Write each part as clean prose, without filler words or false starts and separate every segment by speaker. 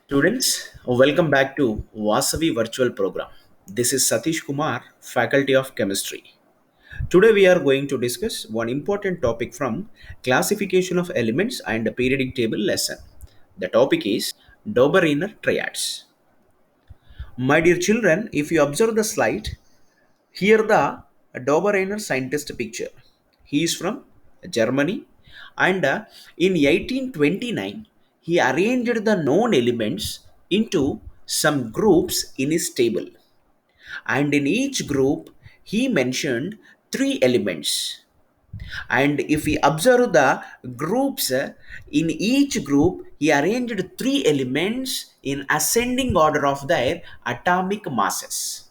Speaker 1: Students, welcome back to Vasavi Virtual Program. This is Satish Kumar, Faculty of Chemistry. Today we are going to discuss one important topic from classification of elements and periodic table lesson. The topic is Dobereiner triads. My dear children, if you observe the slide, here the Dobereiner scientist picture. He is from Germany and in 1829 he arranged the known elements into some groups in his table, and in each group he mentioned three elements. And if we observe the groups, in each group he arranged three elements in ascending order of their atomic masses.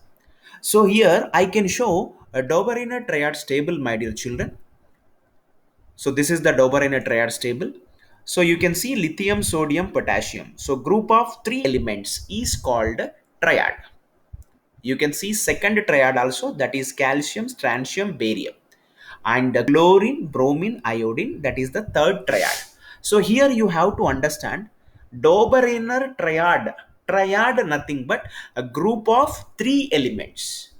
Speaker 1: So here I can show a Dobereiner triads table, my dear children. So this is the Dobereiner triads table. So you can see lithium, sodium, potassium. So group of three elements is called triad. You can see second triad also, that is calcium, strontium, barium, and chlorine, bromine, iodine, that is the third triad. So here you have to understand Dobereiner triad. Triad nothing but a group of three elements,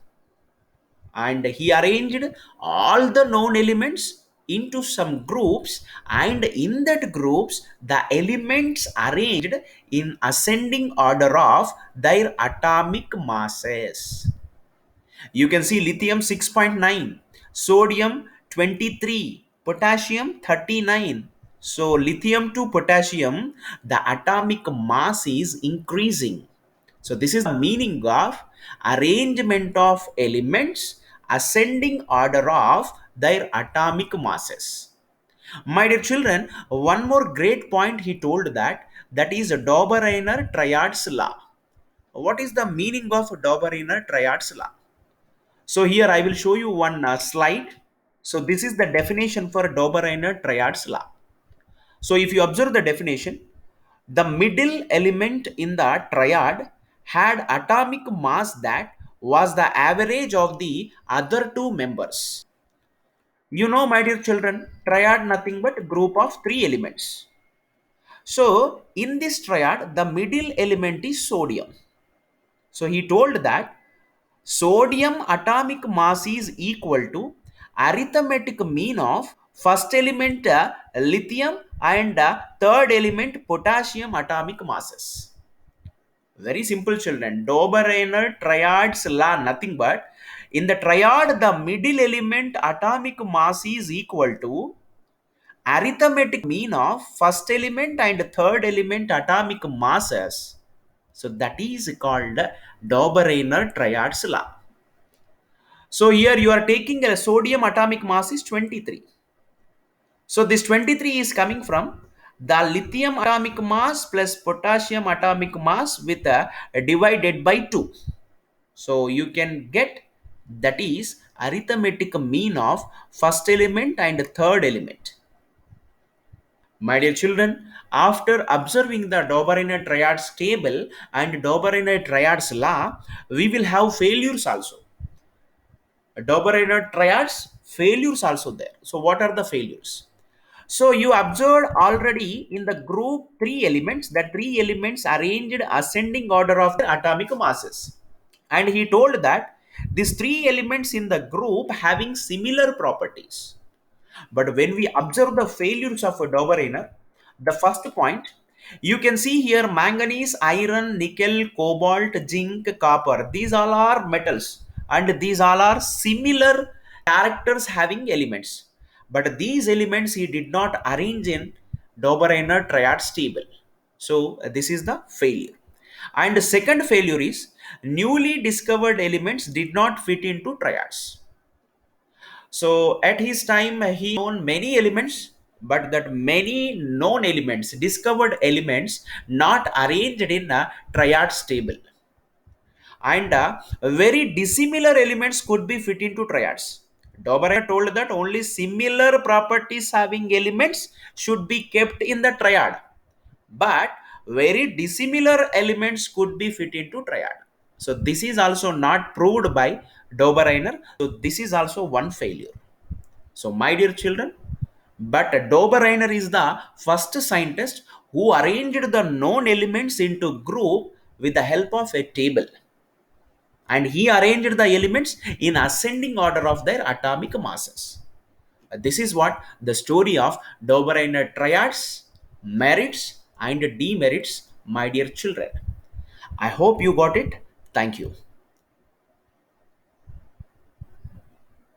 Speaker 1: and he arranged all the known elements into some groups, and in that groups the elements arranged in ascending order of their atomic masses. You can see lithium 6.9, sodium 23, potassium 39. So lithium to potassium, the atomic mass is increasing. So this is the meaning of arrangement of elements ascending order of their atomic masses. My dear children, one more great point he told, that is Dobereiner triads law. What is the meaning of Dobereiner triads law? So here I will show you one slide. So this is the definition for Dobereiner triads law. So if you observe the definition, the middle element in the triad had atomic mass that was the average of the other two members. You know, my dear children, triad nothing but group of three elements. So in this triad, the middle element is sodium. So he told that sodium atomic mass is equal to arithmetic mean of first element lithium and third element potassium atomic masses. Very simple, children. Dobereiner triads law nothing but in the triad the middle element atomic mass is equal to arithmetic mean of first element and third element atomic masses. So that is called Dobereiner triads law. So here you are taking a sodium atomic mass is 23. So this 23 is coming from the lithium atomic mass plus potassium atomic mass with a divided by 2. So you can get, that is arithmetic mean of first element and third element. My dear children, after observing the Dobereiner triads table and Dobereiner triads law, we will have failures also. Dobereiner triads failures also there. So what are the failures? So you observed already in the group three elements, that three elements arranged ascending order of the atomic masses. And he told that these three elements in the group having similar properties. But when we observe the failures of a Dobereiner, the first point, you can see here manganese, iron, nickel, cobalt, zinc, copper. These all are metals and these all are similar characters having elements. But these elements he did not arrange in Dobereiner triads table. So this is the failure. And the second failure is newly discovered elements did not fit into triads. So at his time, he known many elements, but that many known elements, discovered elements, not arranged in a triads table. And very dissimilar elements could be fit into triads. Dobereiner told that only similar properties having elements should be kept in the triad, but very dissimilar elements could be fit into triad. So this is also not proved by Dobereiner. So this is also one failure. So, my dear children, but Dobereiner is the first scientist who arranged the known elements into group with the help of a table, and he arranged the elements in ascending order of their atomic masses. This is what the story of Dobereiner triads, merits and demerits, my dear children. I hope you got it. Thank you.